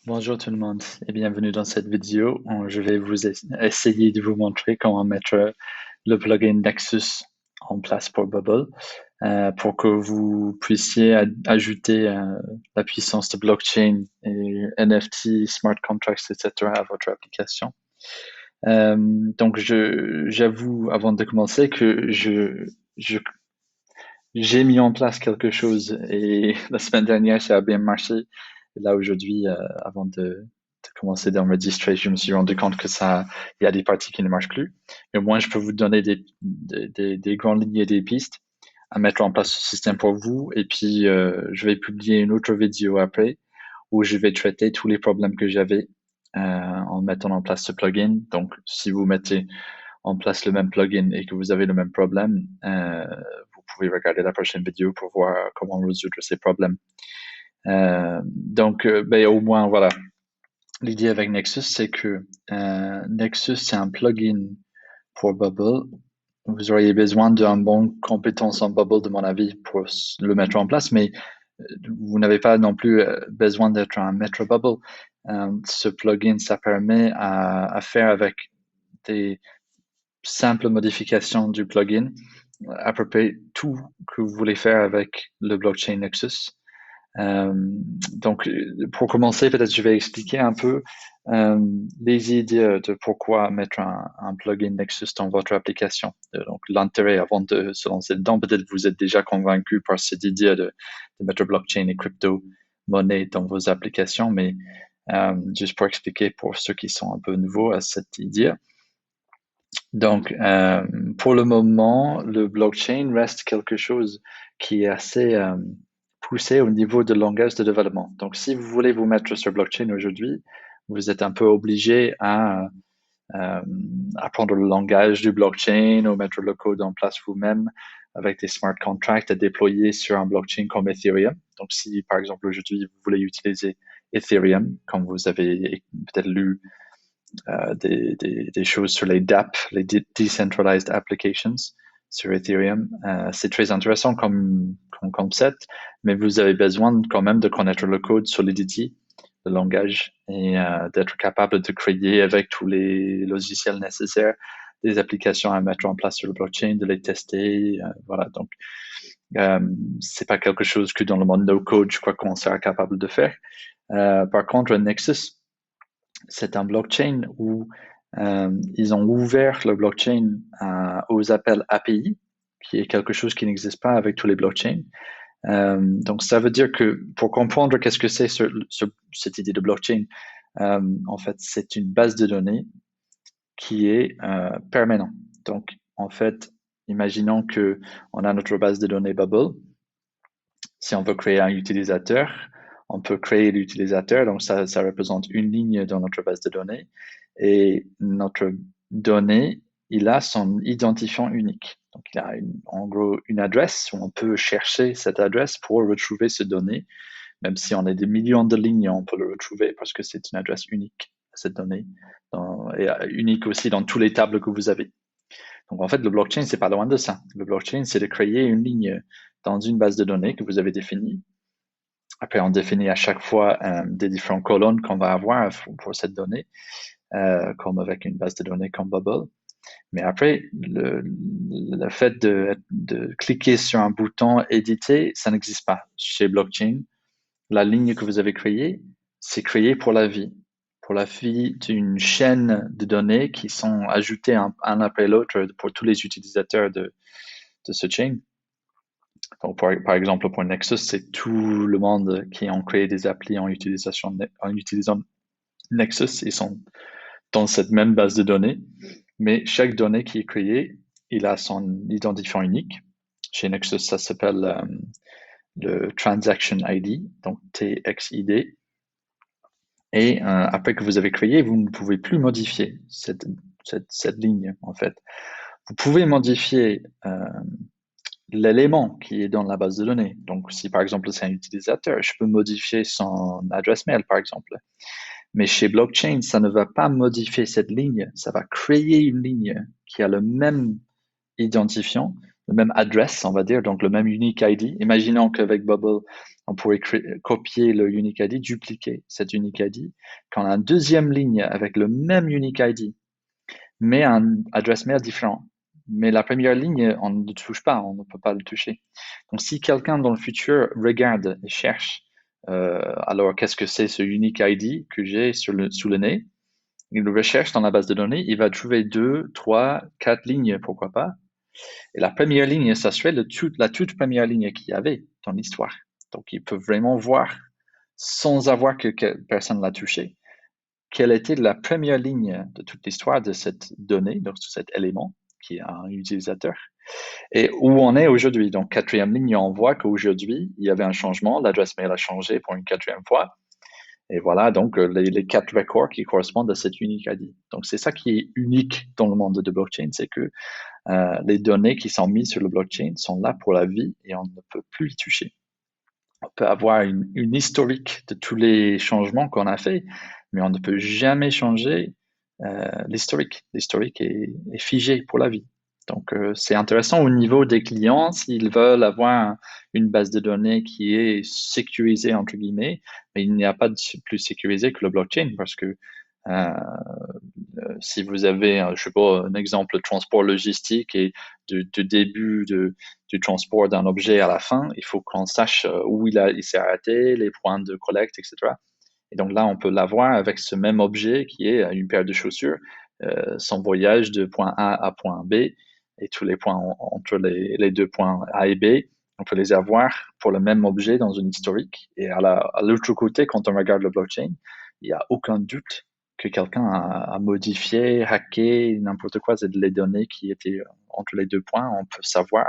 Bonjour tout le monde et bienvenue dans cette vidéo. Je vais essayer de vous montrer comment mettre le plugin Nexus en place pour Bubble pour que vous puissiez ajouter la puissance de blockchain et NFT, smart contracts, etc. à votre application. Donc, j'avoue avant de commencer que je- j'ai mis en place quelque chose et la semaine dernière, ça a bien marché. Et là, aujourd'hui, avant de commencer d'enregistrer, je me suis rendu compte que il y a des parties qui ne marchent plus. Mais au moins, je peux vous donner des grandes lignes et des pistes à mettre en place ce système pour vous. Et puis, je vais publier une autre vidéo après où je vais traiter tous les problèmes que j'avais en mettant en place ce plugin. Donc, si vous mettez en place le même plugin et que vous avez le même problème, vous pouvez regarder la prochaine vidéo pour voir comment résoudre ces problèmes. Ben, au moins, voilà. L'idée avec Nexus, c'est que Nexus, c'est un plugin pour Bubble. Vous auriez besoin d'un bon compétence en Bubble, de mon avis, pour le mettre en place, mais vous n'avez pas non plus besoin d'être un maître Bubble. Ce plugin, ça permet à faire avec des simples modifications du plugin, à peu près tout que vous voulez faire avec le blockchain Nexus. Euh, donc, pour commencer, peut-être je vais expliquer un peu euh, les idées de pourquoi mettre un plugin Nexus dans votre application. Donc, l'intérêt avant de se lancer dedans, peut-être vous êtes déjà convaincu par cette idée de mettre blockchain et crypto monnaie dans vos applications, mais juste pour expliquer pour ceux qui sont un peu nouveaux à cette idée. Donc, pour le moment, le blockchain reste quelque chose qui est assez poussé au niveau de langage de développement. Donc, si vous voulez vous mettre sur blockchain aujourd'hui, vous êtes un peu obligé à apprendre le langage du blockchain ou mettre le code en place vous-même avec des smart contracts à déployer sur un blockchain comme Ethereum. Donc, si par exemple aujourd'hui vous voulez utiliser Ethereum, comme vous avez peut-être lu des choses sur les DApp, les Decentralized Applications sur Ethereum. C'est très intéressant comme concept, mais vous avez besoin quand même de connaître le code Solidity, le langage, et d'être capable de créer avec tous les logiciels nécessaires des applications à mettre en place sur le blockchain, de les tester. Voilà, donc c'est pas quelque chose que dans le monde no code, je crois qu'on sera capable de faire. Par contre, Nexus, c'est un blockchain où ils ont ouvert le blockchain aux appels API, qui est quelque chose qui n'existe pas avec tous les blockchains. Donc, ça veut dire que pour comprendre qu'est-ce que c'est cette idée de blockchain, en fait, c'est une base de données qui est permanente. Donc, en fait, imaginons que on a notre base de données Bubble. Si on veut créer un utilisateur, on peut créer l'utilisateur. Donc, ça représente une ligne dans notre base de données. Et notre donnée, il a son identifiant unique. Donc, il a en gros une adresse où on peut chercher cette adresse pour retrouver ces données. Même si on a des millions de lignes, on peut le retrouver parce que c'est une adresse unique, cette donnée. Et unique aussi dans tous les tables que vous avez. Donc, en fait, le blockchain, c'est pas loin de ça. Le blockchain, c'est de créer une ligne dans une base de données que vous avez définie. Après, on définit à chaque fois des différentes colonnes qu'on va avoir pour cette donnée, comme avec une base de données comme Bubble. Mais après, le fait de cliquer sur un bouton éditer, ça n'existe pas chez blockchain. La ligne que vous avez créée, c'est créé pour la vie. Pour la vie d'une chaîne de données qui sont ajoutées un après l'autre pour tous les utilisateurs de ce chain. Donc, par exemple, pour Nexus, c'est tout le monde qui ont créé des applis en utilisant Nexus. Ils sont dans cette même base de données, mais chaque donnée qui est créée, il a son identifiant unique. Chez Nexus, ça s'appelle le Transaction ID, donc TXID. Et après que vous avez créé, vous ne pouvez plus modifier cette ligne, en fait. Vous pouvez modifier l'élément qui est dans la base de données. Donc, si par exemple c'est un utilisateur, je peux modifier son adresse mail, par exemple. Mais chez blockchain, ça ne va pas modifier cette ligne, ça va créer une ligne qui a le même identifiant, le même adresse, on va dire, donc le même unique ID. Imaginons qu'avec Bubble, On pourrait copier le unique ID, dupliquer cet unique ID. Quand on a une deuxième ligne avec le même unique ID, mais un adresse mail différent. Mais la première ligne, on ne touche pas, on ne peut pas le toucher. Donc, si quelqu'un dans le futur regarde et cherche, alors qu'est-ce que c'est ce unique ID que j'ai sous le nez? Il le recherche dans la base de données, il va trouver 2, 3, 4 lignes, pourquoi pas. Et la première ligne, ça serait la toute première ligne qu'il y avait dans l'histoire. Donc, il peut vraiment voir, sans avoir que personne l'a touché, quelle était la première ligne de toute l'histoire de cette donnée, donc de cet élément qui est un utilisateur, et où on est aujourd'hui. Donc, quatrième ligne, on voit qu'aujourd'hui, il y avait un changement, l'adresse mail a changé pour une quatrième fois, et voilà, donc les 4 records qui correspondent à cette unique ID. Donc, c'est ça qui est unique dans le monde de blockchain, c'est que les données qui sont mises sur le blockchain sont là pour la vie et on ne peut plus y toucher. On peut avoir une historique de tous les changements qu'on a fait, mais on ne peut jamais changer l'historique. L'historique est figé pour la vie. Donc, c'est intéressant au niveau des clients s'ils veulent avoir une base de données qui est sécurisée, entre guillemets, mais il n'y a pas de plus sécurisé que le blockchain parce que euh, si vous avez, je sais pas, un exemple de transport logistique et du début du transport d'un objet à la fin, il faut qu'on sache où il s'est arrêté, les points de collecte, etc. Et donc là, on peut l'avoir avec ce même objet qui est une paire de chaussures, son voyage de point A à point B et tous les points entre les deux points A et B. On peut les avoir pour le même objet dans une historique. Et à l'autre côté, quand on regarde le blockchain, il n'y a aucun doute que quelqu'un a modifié, hacké, n'importe quoi, c'est les données qui étaient entre les deux points. On peut savoir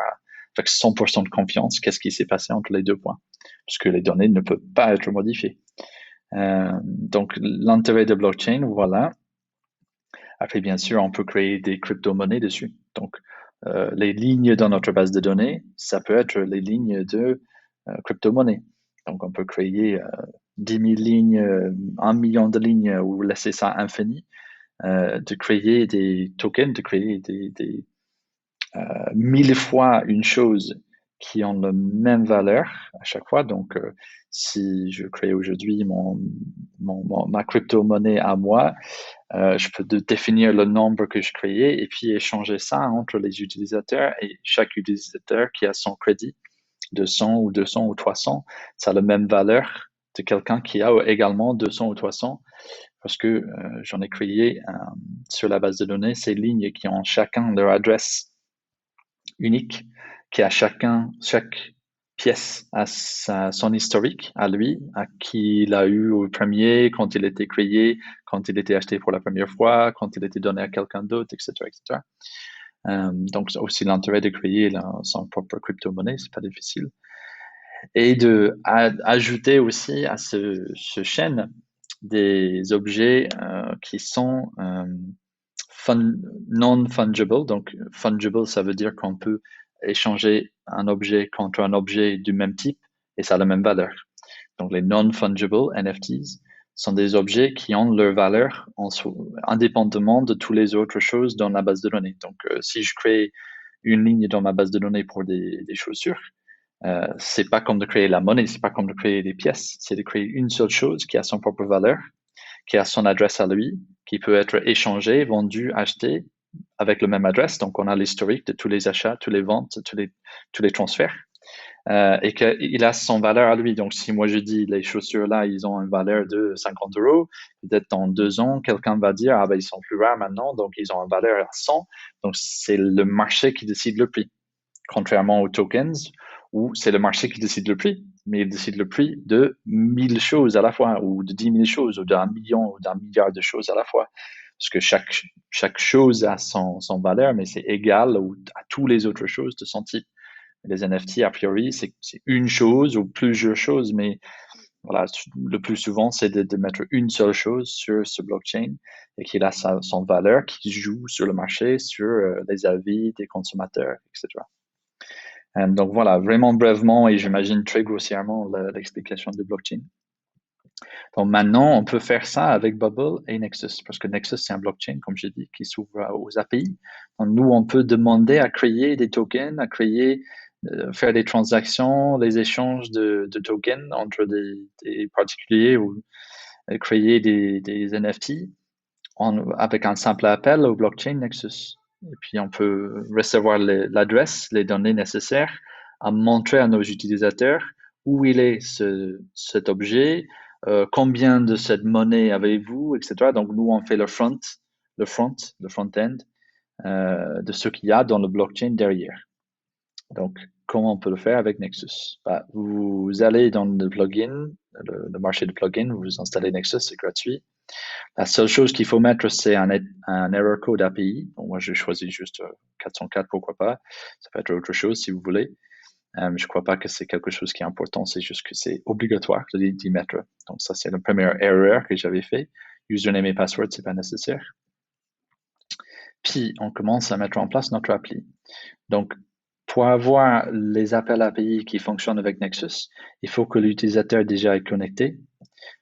avec 100% de confiance qu'est-ce qui s'est passé entre les deux points, puisque les données ne peuvent pas être modifiées. Donc, l'intérêt de blockchain, voilà. Après, bien sûr, on peut créer des crypto-monnaies dessus. Donc, les lignes dans notre base de données, ça peut être les lignes de crypto-monnaie. Donc, on peut créer 10 000 lignes, 1 million de lignes ou laisser ça infini, de créer des tokens, de créer des 1000 fois une chose qui ont la même valeur à chaque fois. Donc, si je crée aujourd'hui ma crypto-monnaie à moi, je peux définir le nombre que je crée et puis échanger ça entre les utilisateurs et chaque utilisateur qui a son crédit de 100 ou 200 ou 300, ça a la même valeur de quelqu'un qui a également 200 ou 300 parce que j'en ai créé sur la base de données ces lignes qui ont chacun leur adresse unique, qui a chaque pièce a son historique à lui, à qui il a eu au premier, quand il était créé, quand il était acheté pour la première fois, quand il était donné à quelqu'un d'autre, etc., etc. Donc, aussi l'intérêt de créer son propre crypto-monnaie, c'est pas difficile. Et ajouter aussi à ce chaîne des objets qui sont non-fungible. Donc, fungible, ça veut dire qu'on peut échanger un objet contre un objet du même type et ça a la même valeur. Donc, les non-fungible NFTs sont des objets qui ont leur valeur indépendamment de toutes les autres choses dans la base de données. Donc, si je crée une ligne dans ma base de données pour des chaussures, c'est pas comme de créer la monnaie, c'est pas comme de créer des pièces, c'est de créer une seule chose qui a son propre valeur, qui a son adresse à lui, qui peut être échangé, vendu, acheté avec le même adresse. Donc, on a l'historique de tous les achats, tous les ventes, tous les transferts. Et qu'il a son valeur à lui. Donc, si moi je dis les chaussures là, ils ont une valeur de 50 euros, peut-être dans 2 ans, quelqu'un va dire, ah ben, ils sont plus rares maintenant, donc ils ont une valeur à 100. Donc, c'est le marché qui décide le prix. Contrairement aux tokens, où c'est le marché qui décide le prix, mais il décide le prix de 1000 choses à la fois, ou de 10 000 choses, ou d'un million, ou d'un milliard de choses à la fois. Parce que chaque chose a son valeur, mais c'est égal à toutes les autres choses de son type. Les NFT, a priori, c'est une chose ou plusieurs choses, mais voilà, le plus souvent, c'est de mettre une seule chose sur ce blockchain et qu'il a son valeur qui joue sur le marché, sur les avis des consommateurs, etc. Donc voilà, vraiment brièvement et j'imagine très grossièrement l'explication de blockchain. Donc maintenant, on peut faire ça avec Bubble et Nexus, parce que Nexus, c'est un blockchain, comme j'ai dit, qui s'ouvre aux API. Donc nous, on peut demander à créer des tokens, à créer faire des transactions, les échanges de tokens entre des particuliers ou créer des NFT avec un simple appel au blockchain Nexus. Et puis, on peut recevoir l'adresse, les données nécessaires à montrer à nos utilisateurs où il est cet objet, combien de cette monnaie avez-vous, etc. Donc, nous, on fait le front-end de ce qu'il y a dans le blockchain derrière. Donc, comment on peut le faire avec Nexus? Vous allez dans le plugin, le marché de plugin, vous installez Nexus, c'est gratuit. La seule chose qu'il faut mettre, c'est un error code API. Bon, moi, j'ai choisi juste 404, pourquoi pas. Ça peut être autre chose si vous voulez. Je ne crois pas que c'est quelque chose qui est important, c'est juste que c'est obligatoire d'y mettre. Donc, ça, c'est la première erreur que j'avais fait. Username et password, c'est pas nécessaire. Puis, on commence à mettre en place notre appli. Donc, pour avoir les appels API qui fonctionnent avec Nexus, il faut que l'utilisateur déjà est connecté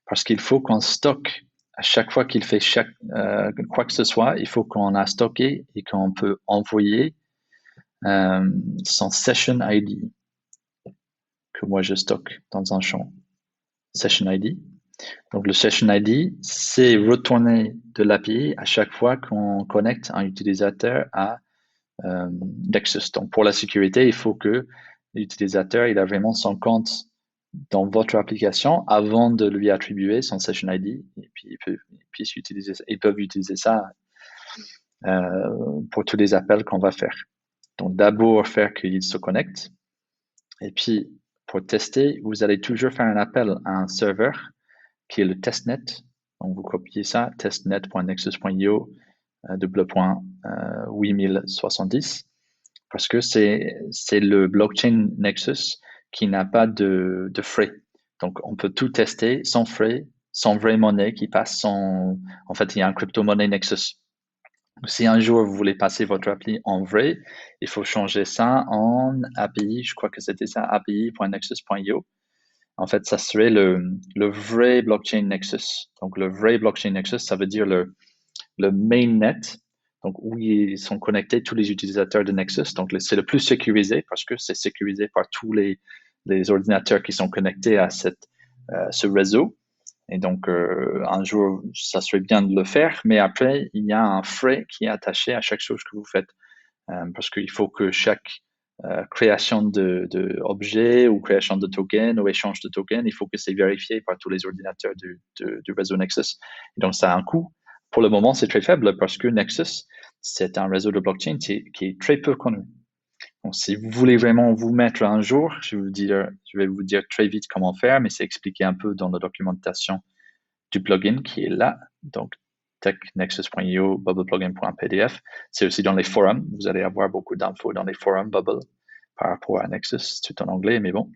parce qu'il faut qu'on stocke à chaque fois qu'il fait quoi que ce soit, il faut qu'on a stocké et qu'on peut envoyer son session ID que moi je stocke dans un champ session ID. Donc le session ID, c'est retourner de l'API à chaque fois qu'on connecte un utilisateur à Nexus. Donc pour la sécurité, il faut que l'utilisateur il a vraiment son compte dans votre application avant de lui attribuer son session ID et puis ils peuvent utiliser ça pour tous les appels qu'on va faire. Donc d'abord faire qu'il se connecte et puis pour tester, vous allez toujours faire un appel à un serveur qui est le testnet. Donc vous copiez ça, testnet.nexus.io double point 8070 parce que c'est le blockchain Nexus qui n'a pas de frais. Donc, on peut tout tester sans frais, sans vraie monnaie qui passe sans... En fait, il y a un crypto-monnaie Nexus. Si un jour vous voulez passer votre appli en vrai, il faut changer ça en API. Je crois que c'était ça, api.nexus.io. En fait, ça serait le vrai blockchain Nexus. Donc, le vrai blockchain Nexus, ça veut dire le mainnet, donc où ils sont connectés tous les utilisateurs de Nexus. Donc, c'est le plus sécurisé parce que c'est sécurisé par tous les ordinateurs qui sont connectés à ce réseau. Et donc, un jour, ça serait bien de le faire, mais après, il y a un frais qui est attaché à chaque chose que vous faites. Parce qu'il faut que chaque création d'objets ou création de tokens ou échange de tokens, il faut que c'est vérifié par tous les ordinateurs du réseau Nexus. Et donc, ça a un coût. Pour le moment, c'est très faible parce que Nexus, c'est un réseau de blockchain qui est très peu connu. Donc, si vous voulez vraiment vous mettre un jour, je vais vous dire très vite comment faire, mais c'est expliqué un peu dans la documentation du plugin qui est là. Donc, technexus.io, bubbleplugin.pdf. C'est aussi dans les forums. Vous allez avoir beaucoup d'infos dans les forums Bubble par rapport à Nexus, tout en anglais, mais bon.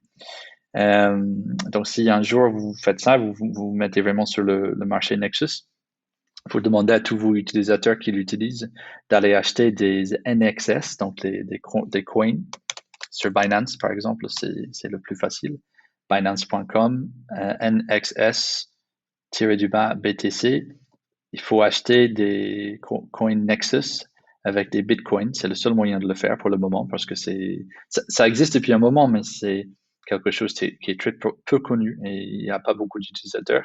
Donc, si un jour vous faites ça, vous mettez vraiment sur le marché Nexus, il faut demander à tous vos utilisateurs qui l'utilisent d'aller acheter des NXS, donc des coins sur Binance, par exemple, c'est le plus facile. Binance.com, NXS-BTC. Il faut acheter des coins Nexus avec des bitcoins. C'est le seul moyen de le faire pour le moment parce que ça existe depuis un moment, mais c'est quelque chose qui est très peu connu et il n'y a pas beaucoup d'utilisateurs.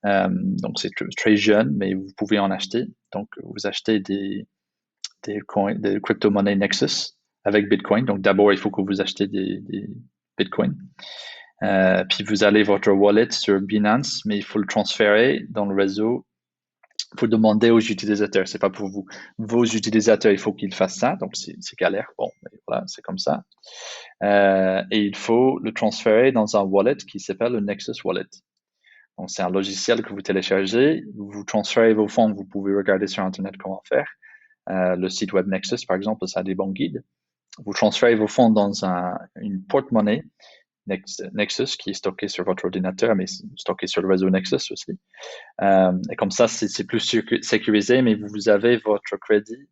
Donc, c'est très jeune, mais vous pouvez en acheter. Donc, vous achetez des crypto-monnaies Nexus avec Bitcoin. Donc, d'abord, il faut que vous achetez des Bitcoins. Puis, vous allez votre wallet sur Binance, mais il faut le transférer dans le réseau. Il faut demander aux utilisateurs. C'est pas pour vous. Vos utilisateurs, il faut qu'ils fassent ça. Donc, c'est galère. Bon, mais voilà, c'est comme ça. Et il faut le transférer dans un wallet qui s'appelle le Nexus Wallet. Donc, c'est un logiciel que vous téléchargez, vous transférez vos fonds, vous pouvez regarder sur Internet comment faire. Le site web Nexus, par exemple, ça a des bons guides. Vous transférez vos fonds dans une porte-monnaie Nexus qui est stocké sur votre ordinateur, mais stocké sur le réseau Nexus aussi. Et comme ça, c'est plus sécurisé, mais vous avez votre crédit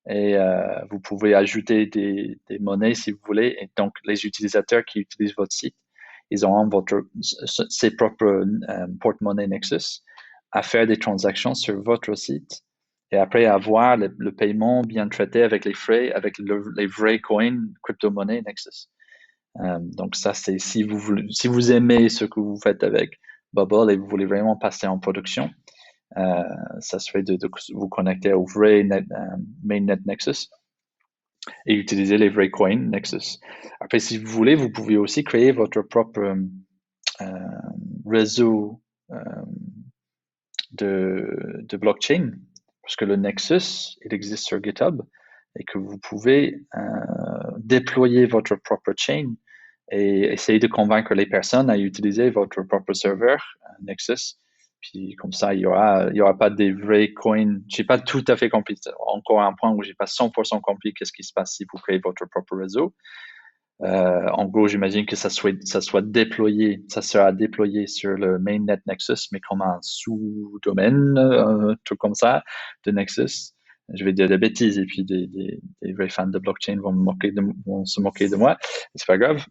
et vous pouvez ajouter des monnaies si vous voulez. Et donc, les utilisateurs qui utilisent votre site, ils auront ses propres porte-monnaies Nexus à faire des transactions sur votre site et après avoir le paiement bien traité avec les frais, avec les vrais coins crypto-monnaies Nexus. Donc ça, c'est si vous aimez ce que vous faites avec Bubble et vous voulez vraiment passer en production, ça serait de vous connecter au vrai mainnet Nexus et utiliser les vrais coins Nexus. Après, si vous voulez, vous pouvez aussi créer votre propre réseau de blockchain, parce que le Nexus, il existe sur GitHub et que vous pouvez déployer votre propre chain et essayer de convaincre les personnes à utiliser votre propre serveur Nexus. Puis comme ça, il y aura pas des vrais coins. J'ai pas tout à fait compris. Encore un point où j'ai pas 100% compris qu'est-ce qui se passe si vous créez votre propre réseau. En gros, j'imagine que ça soit déployé, ça sera déployé sur le mainnet Nexus, mais comme un sous-domaine, un truc comme ça, de Nexus. Je vais dire des bêtises et puis des vrais fans de blockchain vont se moquer de moi. C'est pas grave.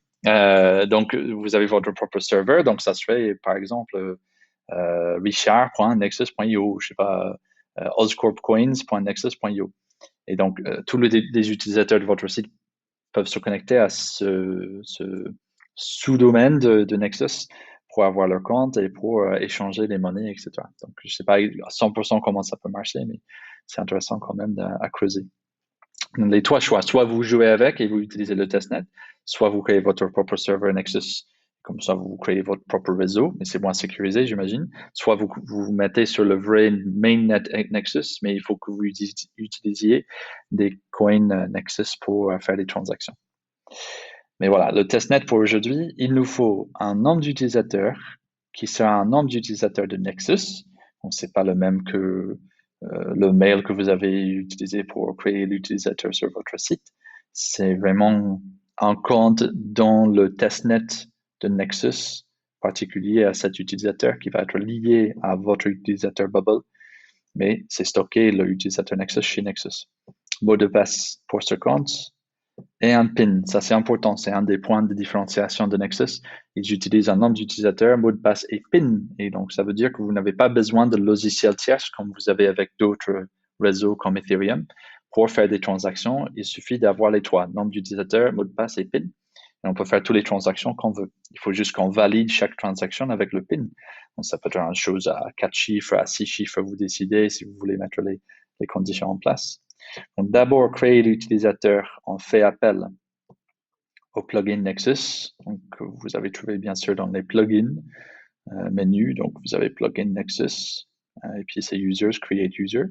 Donc, vous avez votre propre serveur. Donc, ça serait, par exemple, richard.nexus.io, je sais pas, oscorpcoins.nexus.io. Et donc, tous les utilisateurs de votre site peuvent se connecter à ce sous-domaine de Nexus pour avoir leur compte et pour échanger les monnaies, etc. Donc, je ne sais pas à 100% comment ça peut marcher, mais c'est intéressant quand même à creuser. Donc, les trois choix, soit vous jouez avec et vous utilisez le testnet, soit vous créez votre propre serveur Nexus, comme ça vous créez votre propre réseau, mais c'est moins sécurisé, j'imagine. Soit vous mettez sur le vrai mainnet Nexus, mais il faut que vous utilisiez des coins Nexus pour faire les transactions. Mais voilà, le testnet pour aujourd'hui, il nous faut un nom d'utilisateur qui sera un nom d'utilisateur de Nexus. Donc, c'est pas le même que le mail que vous avez utilisé pour créer l'utilisateur sur votre site. C'est vraiment un compte dans le testnet de Nexus particulier à cet utilisateur qui va être lié à votre utilisateur Bubble, mais c'est stocké l'utilisateur Nexus chez Nexus. Mot de passe pour ce compte et un PIN. Ça, c'est important. C'est un des points de différenciation de Nexus. Ils utilisent un nom d'utilisateur, mot de passe et PIN. Et donc, ça veut dire que vous n'avez pas besoin de logiciel tierce comme vous avez avec d'autres réseaux comme Ethereum. Pour faire des transactions, il suffit d'avoir les trois, nom d'utilisateur, mot de passe et PIN. Et on peut faire toutes les transactions qu'on veut. Il faut juste qu'on valide chaque transaction avec le PIN. Donc, ça peut être une chose à 4 chiffres, à 6 chiffres, vous décidez si vous voulez mettre les conditions en place. Donc, d'abord, créer l'utilisateur, on fait appel au plugin Nexus. Donc, vous avez trouvé bien sûr dans les plugins menu. Donc, vous avez plugin Nexus et puis c'est users, create user.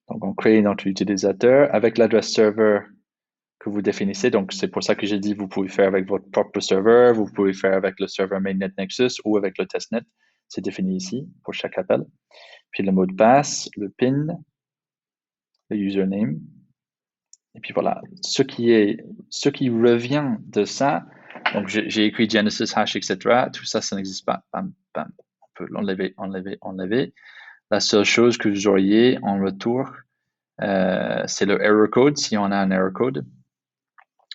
Donc, on crée notre utilisateur avec l'adresse serveur que vous définissez. Donc, c'est pour ça que j'ai dit vous pouvez faire avec votre propre serveur, vous pouvez faire avec le serveur mainnet Nexus ou avec le testnet. C'est défini ici pour chaque appel. Puis le mot de passe, le PIN, le username. Et puis voilà, ce qui revient de ça, donc j'ai écrit Genesis hash, etc. Tout ça, ça n'existe pas. Bam, bam. On peut l'enlever, enlever. La seule chose que vous auriez en retour, c'est le error code, si on a un error code.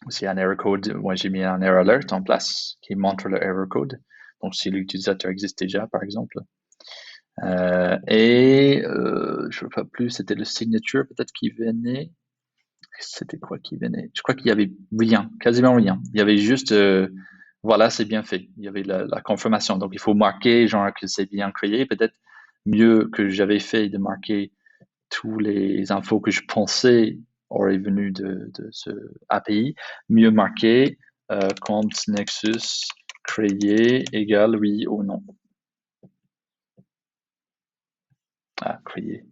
S'il y a un error code, moi j'ai mis un error alert en place qui montre le error code. Donc si l'utilisateur existe déjà, par exemple. Je ne veux pas plus, c'était le signature peut-être qui venait. C'était quoi qui venait? Je crois qu'il y avait rien, quasiment rien. Il y avait juste, voilà, c'est bien fait. Il y avait la confirmation. Donc, il faut marquer, genre, que c'est bien créé. Peut-être mieux que j'avais fait de marquer tous les infos que je pensais auraient venu de ce API. Mieux marquer, compte Nexus créé égale oui ou non. Ah, créé.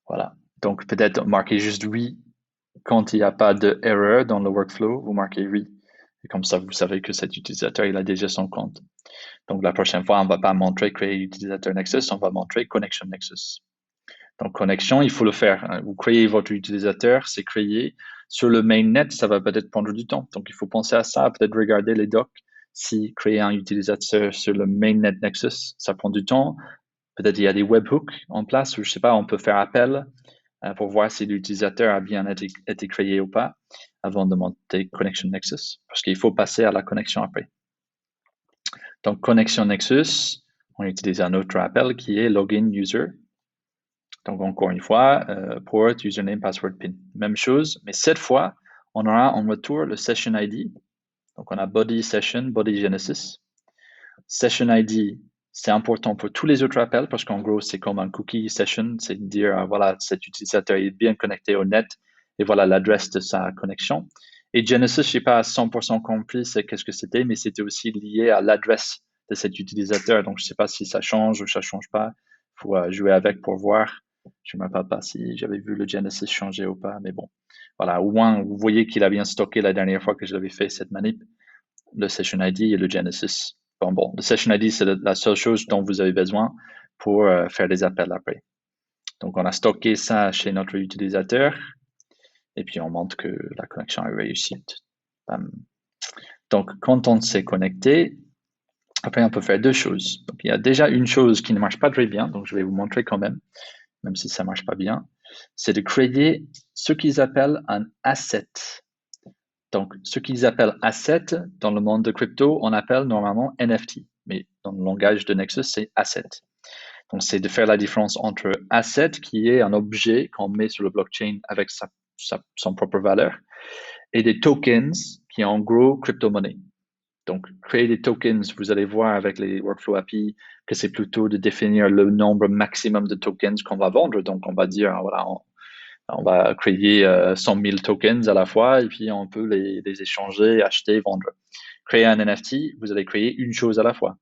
Voilà. Donc, peut-être marquer juste oui quand il n'y a pas d'erreur dans le workflow, vous marquez oui. Et comme ça, vous savez que cet utilisateur, il a déjà son compte. Donc, la prochaine fois, on ne va pas montrer créer utilisateur Nexus, on va montrer connection Nexus. Donc, connexion, il faut le faire. Vous créez votre utilisateur, c'est créé. Sur le mainnet, ça va peut-être prendre du temps. Donc, il faut penser à ça, peut-être regarder les docs. Si créer un utilisateur sur le mainnet Nexus, ça prend du temps. Peut-être il y a des webhooks en place, ou je sais pas, on peut faire appel pour voir si l'utilisateur a bien été créé ou pas avant de monter Connection Nexus, parce qu'il faut passer à la connexion après. Donc, Connection Nexus, on utilise un autre appel qui est login user. Donc, encore une fois, port, username, password, PIN. Même chose, mais cette fois, on aura en retour le session ID. Donc, on a body session, body Genesis. Session ID, c'est important pour tous les autres appels parce qu'en gros, c'est comme un cookie session, c'est de dire, voilà, cet utilisateur est bien connecté au net et voilà l'adresse de sa connexion. Et Genesis, je sais pas à 100% compris qu'est-ce que c'était, mais c'était aussi lié à l'adresse de cet utilisateur. Donc, je sais pas si ça change ou ça change pas. Il faut jouer avec pour voir. Je ne me rappelle pas si j'avais vu le Genesis changer ou pas, mais bon. Voilà, au moins, vous voyez qu'il a bien stocké la dernière fois que je l'avais fait cette manip, le Session ID et le Genesis. Bon, le Session ID, c'est la seule chose dont vous avez besoin pour faire des appels après. Donc, on a stocké ça chez notre utilisateur et puis on montre que la connexion est réussie. Donc, quand on s'est connecté, après, on peut faire deux choses. Donc, il y a déjà une chose qui ne marche pas très bien, donc je vais vous montrer quand même si ça marche pas bien, c'est de créer ce qu'ils appellent un asset. Donc, ce qu'ils appellent asset, dans le monde de crypto, on appelle normalement NFT, mais dans le langage de Nexus, c'est asset. Donc, c'est de faire la différence entre asset, qui est un objet qu'on met sur le blockchain avec son propre valeur, et des tokens, qui est en gros crypto-monnaie. Donc, créer des tokens, vous allez voir avec les workflow API que c'est plutôt de définir le nombre maximum de tokens qu'on va vendre. Donc, on va dire, voilà, on va créer 100 000 tokens à la fois et puis on peut les échanger, acheter, vendre. Créer un NFT, vous allez créer une chose à la fois.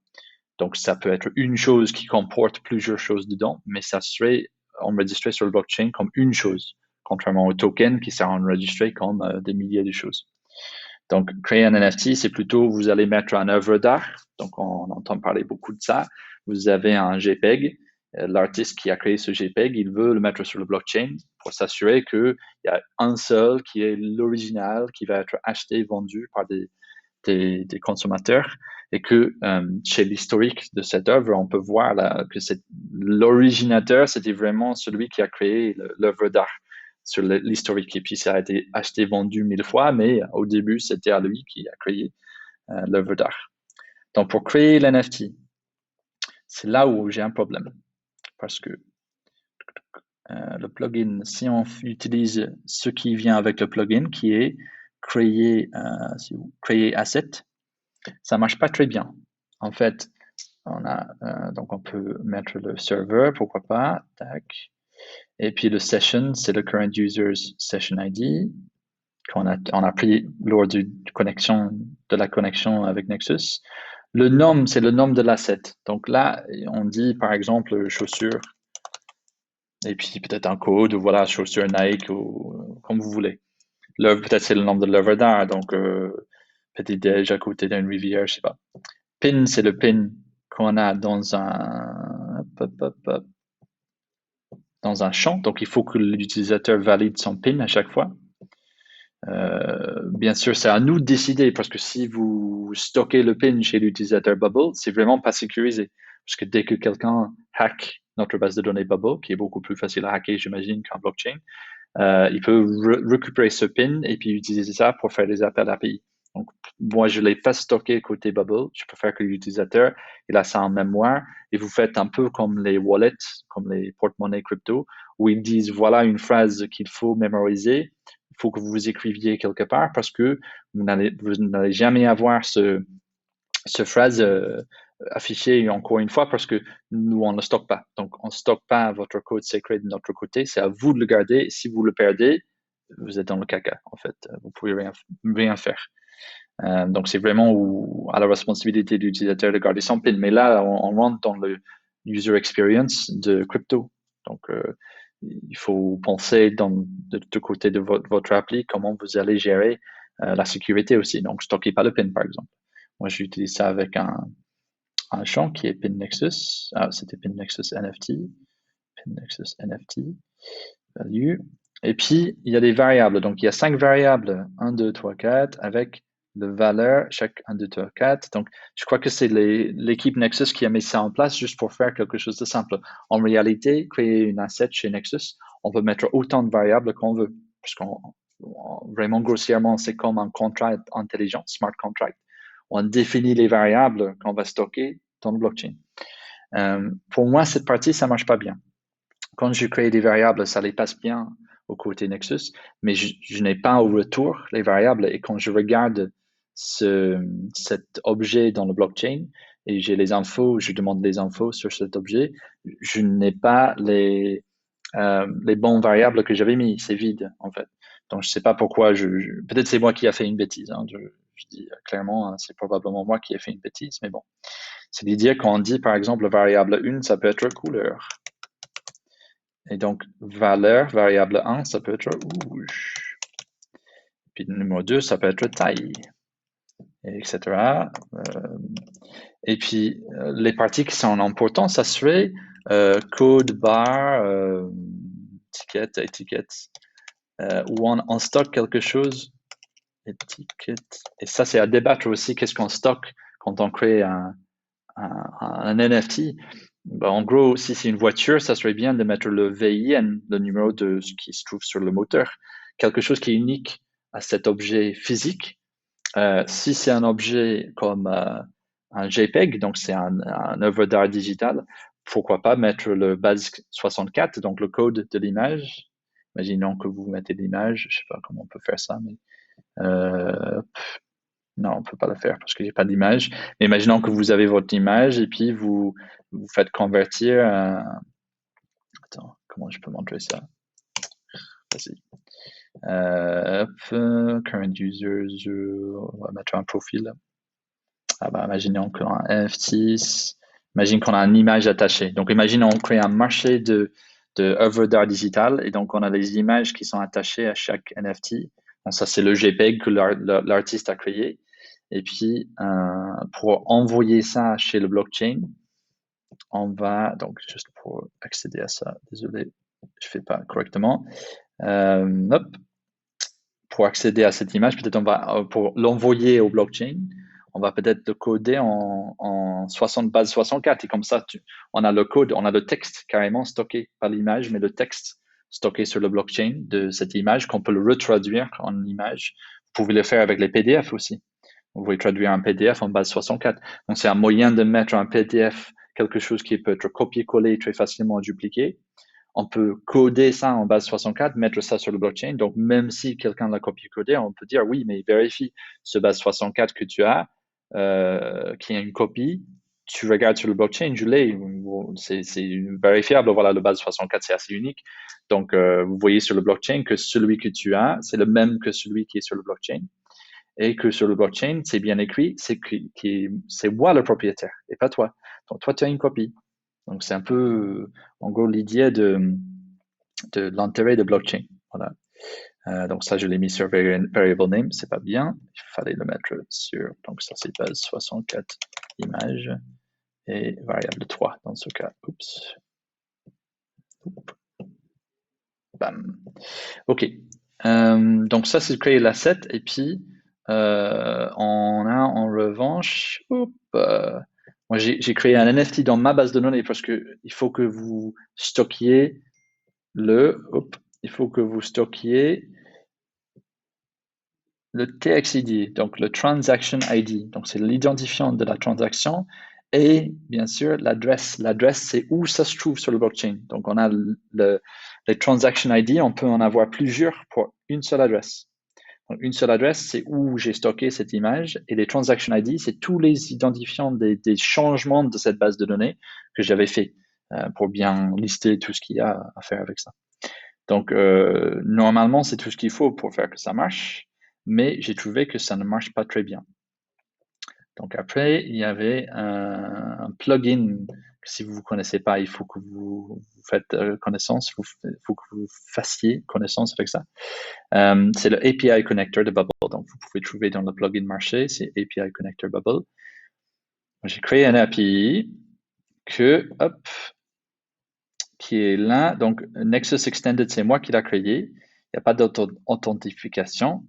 Donc, ça peut être une chose qui comporte plusieurs choses dedans, mais ça serait enregistré sur le blockchain comme une chose, contrairement au token qui sera enregistré comme des milliers de choses. Donc, créer un NFT, c'est plutôt, vous allez mettre une œuvre d'art. Donc, on entend parler beaucoup de ça. Vous avez un JPEG. L'artiste qui a créé ce JPEG, il veut le mettre sur le blockchain pour s'assurer qu'il y a un seul qui est l'original, qui va être acheté, vendu par des consommateurs et que chez l'historique de cette œuvre, on peut voir là, que l'originateur, c'était vraiment celui qui a créé l'œuvre d'art sur l'historique. Et puis, ça a été acheté, vendu 1000 fois, mais au début, c'était à lui qui a créé l'œuvre d'art. Donc, pour créer l'NFT, c'est là où j'ai un problème. Parce que le plugin, si on utilise ce qui vient avec le plugin, qui est créer asset, ça marche pas très bien. En fait, donc on peut mettre le serveur, pourquoi pas, tac. Et puis le session, c'est le current user's session ID qu'on a pris lors de la connexion avec Nexus. Le nom, c'est le nom de l'asset. Donc là, on dit par exemple chaussures, et puis peut-être un code, ou voilà, chaussures Nike, ou comme vous voulez. Peut-être c'est le nom de l'œuvre d'art, donc petit déj à côté d'une rivière, je sais pas. Pin, c'est le pin qu'on a dans un champ. Donc, il faut que l'utilisateur valide son PIN à chaque fois. Bien sûr, c'est à nous de décider parce que si vous stockez le PIN chez l'utilisateur Bubble, c'est vraiment pas sécurisé. Parce que dès que quelqu'un hack notre base de données Bubble, qui est beaucoup plus facile à hacker, j'imagine, qu'un blockchain, il peut récupérer ce PIN et puis utiliser ça pour faire des appels API. Donc, moi, je ne l'ai pas stocké côté Bubble. Je préfère que l'utilisateur, il a ça en mémoire et vous faites un peu comme les wallets, comme les porte-monnaies crypto, où ils disent, voilà une phrase qu'il faut mémoriser. Il faut que vous écriviez quelque part parce que vous n'allez jamais avoir ce phrase affichée encore une fois parce que nous, on ne le stocke pas. Donc, on ne stocke pas votre code secret de notre côté. C'est à vous de le garder. Si vous le perdez, vous êtes dans le caca, en fait. Vous pouvez rien faire. Donc, c'est vraiment à la responsabilité de l'utilisateur de garder son PIN. Mais là, on rentre dans le user experience de crypto. Donc, il faut penser de côté de votre appli comment vous allez gérer la sécurité aussi. Donc, stockez pas le PIN, par exemple. Moi, j'utilise ça avec un champ qui est pin Nexus. Ah, c'était pin Nexus NFT. Pin Nexus NFT. Value. Et puis, il y a des variables. Donc, il y a 5 variables. 1, 2, 3, 4 avec le valeur, chaque 1, 2, 3, 4. Donc, je crois que c'est l'équipe Nexus qui a mis ça en place juste pour faire quelque chose de simple. En réalité, créer une asset chez Nexus, on peut mettre autant de variables qu'on veut. Puisqu'on vraiment grossièrement, c'est comme un contrat intelligent, smart contract. On définit les variables qu'on va stocker dans le blockchain. Pour moi, cette partie, ça marche pas bien. quand je crée des variables, ça les passe bien au côté Nexus, mais je n'ai pas au retour les variables. Et quand je regarde cet objet dans le blockchain et j'ai les infos, je demande les infos sur cet objet, je n'ai pas les bons variables que j'avais mis. C'est vide, en fait. Donc, je sais pas pourquoi. Peut-être c'est moi qui a fait une bêtise. Hein. Je dis clairement, hein, c'est probablement moi qui ai fait une bêtise, mais bon. C'est dire quand on dit, par exemple, variable 1, ça peut être couleur. Et donc, valeur, variable 1, ça peut être rouge. Puis numéro 2, ça peut être taille, etc. Et puis, les parties qui sont importantes, ça serait code bar, étiquette, où on stocke quelque chose, étiquette. Et ça, c'est à débattre aussi, qu'est-ce qu'on stocke quand on crée un NFT. Ben, en gros, si c'est une voiture, ça serait bien de mettre le VIN, le numéro de ce qui se trouve sur le moteur, quelque chose qui est unique à cet objet physique. Si c'est un objet comme un JPEG, donc c'est un œuvre d'art digital, pourquoi pas mettre le base 64, donc le code de l'image. Imaginons que vous mettez l'image, je sais pas comment on peut faire ça, mais non, on peut pas le faire parce que j'ai pas d'image. Mais imaginons que vous avez votre image et puis vous faites convertir. Attends, comment je peux montrer ça? Vas-y. Current users, on va mettre un profil. Ah bah, imaginons qu'on a un NFT. Imagine qu'on a une image attachée. Donc, imaginons on crée un marché de œuvres d'art digital et donc on a des images qui sont attachées à chaque NFT. Donc, ça, c'est le JPEG que l'artiste a créé. Et puis, pour envoyer ça chez le blockchain, on va, donc juste pour accéder à ça, désolé, je fais pas correctement. Hop, pour accéder à cette image, peut-être on va, pour l'envoyer au blockchain, on va peut-être le coder en 60 base 64. Et comme ça, on a le code, on a le texte carrément stocké, pas l'image, mais le texte stocké sur le blockchain de cette image qu'on peut le retraduire en image. Vous pouvez le faire avec les PDF aussi. Vous pouvez traduire un PDF en base 64. Donc, c'est un moyen de mettre un PDF, quelque chose qui peut être copié-collé très facilement dupliqué. On peut coder ça en base 64, mettre ça sur le blockchain. Donc, même si quelqu'un l'a copié-codé, on peut dire oui, mais vérifie ce base 64 que tu as, qui est une copie. Tu regardes sur le blockchain, je l'ai. C'est vérifiable. Voilà, le base 64, c'est assez unique. Donc, vous voyez sur le blockchain que celui que tu as, c'est le même que celui qui est sur le blockchain et que sur le blockchain, c'est bien écrit, c'est moi le propriétaire et pas toi. Donc, toi, tu as une copie. Donc, c'est un peu, en gros, l'idée de l'intérêt de blockchain. Voilà. Donc, ça, je l'ai mis sur variable name, c'est pas bien. Il fallait le mettre sur, donc ça, c'est base 64 images et variable 3 dans ce cas. Oups. Bam. OK. Donc, ça, c'est créer l'asset et puis, on a en revanche, moi j'ai créé un NFT dans ma base de données parce que il faut que vous stockiez il faut que vous stockiez le TXID, donc le Transaction ID. Donc c'est l'identifiant de la transaction et bien sûr l'adresse. L'adresse, c'est où ça se trouve sur le blockchain. Donc on a les Transaction ID, on peut en avoir plusieurs pour une seule adresse. Donc, une seule adresse, c'est où j'ai stocké cette image et les Transaction ID, c'est tous les identifiants des changements de cette base de données que j'avais fait pour bien lister tout ce qu'il y a à faire avec ça. Donc, normalement, c'est tout ce qu'il faut pour faire que ça marche, mais j'ai trouvé que ça ne marche pas très bien. Donc après, il y avait un plugin que si vous ne connaissez pas, il faut que vous faites connaissance, il faut que vous fassiez connaissance avec ça. C'est le API Connector de Bubble. Donc, vous pouvez trouver dans le plugin marché, c'est API Connector Bubble. J'ai créé un API qui est là. Donc, Nexus Extended, c'est moi qui l'ai créé. Il n'y a pas d'authentification.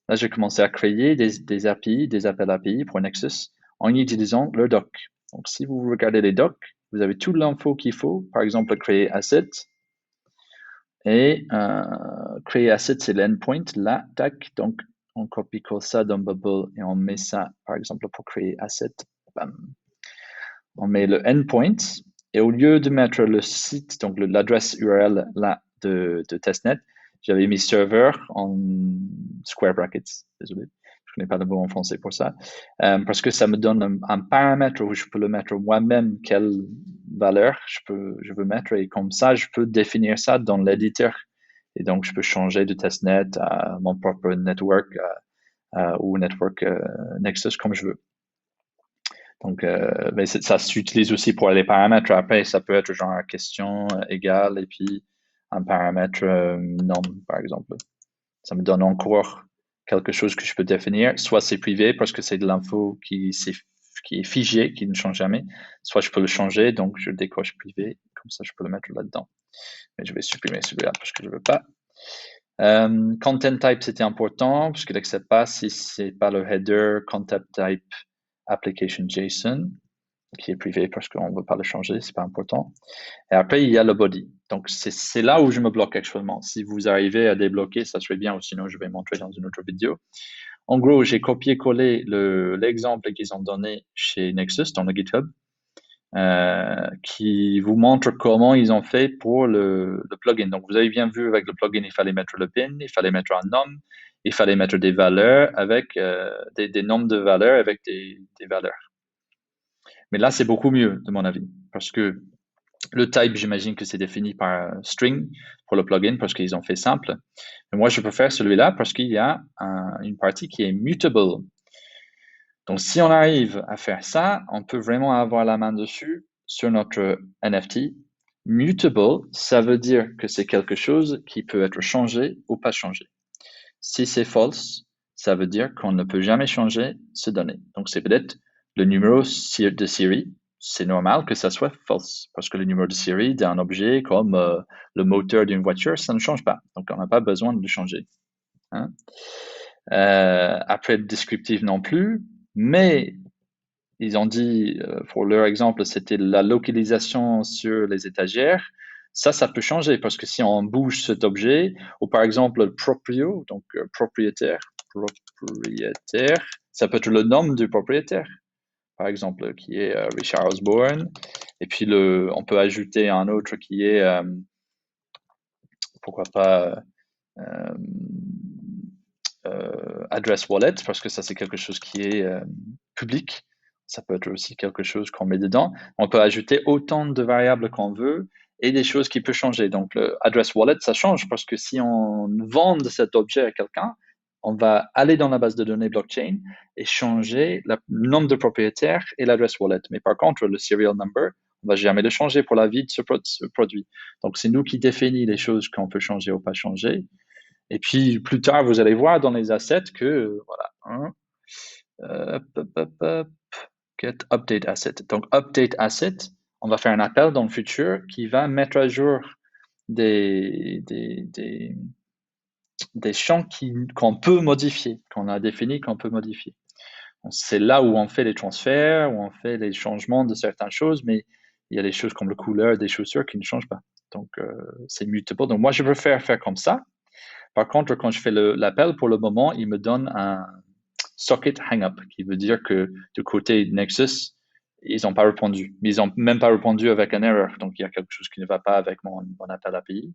Là, j'ai commencé à créer des API, des appels API pour Nexus en utilisant leur doc. Donc, si vous regardez les docs, vous avez toute l'info qu'il faut. Par exemple, créer asset. Et créer asset, c'est l'endpoint. Là, tac. Donc, on copie-colle ça dans Bubble et on met ça, par exemple, pour créer asset. Bam. On met le endpoint Et au lieu de mettre le site, donc l'adresse URL là de testnet, j'avais mis serveur en square brackets. Désolé, je connais pas le mot en français pour ça. Parce que ça me donne un paramètre où je peux le mettre moi-même, quelle valeur je veux mettre, et comme ça, je peux définir ça dans l'éditeur. Et donc, je peux changer de testnet à mon propre network ou network Nexus comme je veux. Donc, mais ça s'utilise aussi pour les paramètres. Après, ça peut être genre question égale et puis un paramètre norme, par exemple. Ça me donne encore quelque chose que je peux définir. Soit c'est privé parce que c'est de l'info qui est figée, qui ne change jamais. Soit je peux le changer, donc je décoche privé. Comme ça, je peux le mettre là-dedans. Mais je vais supprimer celui-là parce que je veux pas. Content type, c'était important parce qu'il n'accepte pas si c'est pas le header content type application JSON qui est privé parce qu'on ne veut pas le changer, c'est pas important. Et après, il y a le body. Donc, c'est là où je me bloque actuellement. Si vous arrivez à débloquer, ça serait bien, ou sinon, je vais montrer dans une autre vidéo. En gros, j'ai copié-collé l'exemple qu'ils ont donné chez Nexus dans le GitHub, qui vous montre comment ils ont fait pour le plugin. Donc, vous avez bien vu avec le plugin, il fallait mettre le pin, il fallait mettre un nom, il fallait mettre des valeurs avec des nombres de valeurs avec des valeurs. Mais là, c'est beaucoup mieux, de mon avis, parce que le type, j'imagine que c'est défini par string pour le plugin parce qu'ils ont fait simple. Mais moi, je préfère celui-là parce qu'il y a une partie qui est mutable. Donc, si on arrive à faire ça, on peut vraiment avoir la main dessus sur notre NFT. Mutable, ça veut dire que c'est quelque chose qui peut être changé ou pas changé. Si c'est false, ça veut dire qu'on ne peut jamais changer ces données. Donc, c'est peut-être le numéro de série. C'est normal que ça soit false parce que le numéro de série d'un objet comme le moteur d'une voiture, ça ne change pas. Donc, on n'a pas besoin de le changer. Hein? Après, le descriptif non plus, mais ils ont dit, pour leur exemple, c'était la localisation sur les étagères. Ça peut changer parce que si on bouge cet objet, ou par exemple le proprio, donc propriétaire, ça peut être le nom du propriétaire, par exemple, qui est Richard Osborne. Et puis on peut ajouter un autre qui est, pourquoi pas, address wallet, parce que ça c'est quelque chose qui est public. Ça peut être aussi quelque chose qu'on met dedans. On peut ajouter autant de variables qu'on veut et des choses qui peuvent changer. Donc, le address wallet, ça change parce que si on vend cet objet à quelqu'un, on va aller dans la base de données blockchain et changer le nombre de propriétaires et l'adresse wallet. Mais par contre, le serial number, on va jamais le changer pour la vie de ce produit. Donc, c'est nous qui définissons les choses qu'on peut changer ou pas changer. Et puis, plus tard, vous allez voir dans les assets que, voilà, hein, get update asset. Donc, update asset, on va faire un appel dans le futur qui va mettre à jour des champs qu'on peut modifier, qu'on a définis qu'on peut modifier. C'est là où on fait les transferts, où on fait les changements de certaines choses, mais il y a des choses comme la couleur des chaussures qui ne changent pas. Donc, c'est mutable. Donc, moi, je préfère faire comme ça. Par contre, quand je fais l'appel, pour le moment, il me donne un socket hang-up, qui veut dire que du côté Nexus, ils n'ont pas répondu. Mais ils n'ont même pas répondu avec un erreur. Donc, il y a quelque chose qui ne va pas avec mon appel API.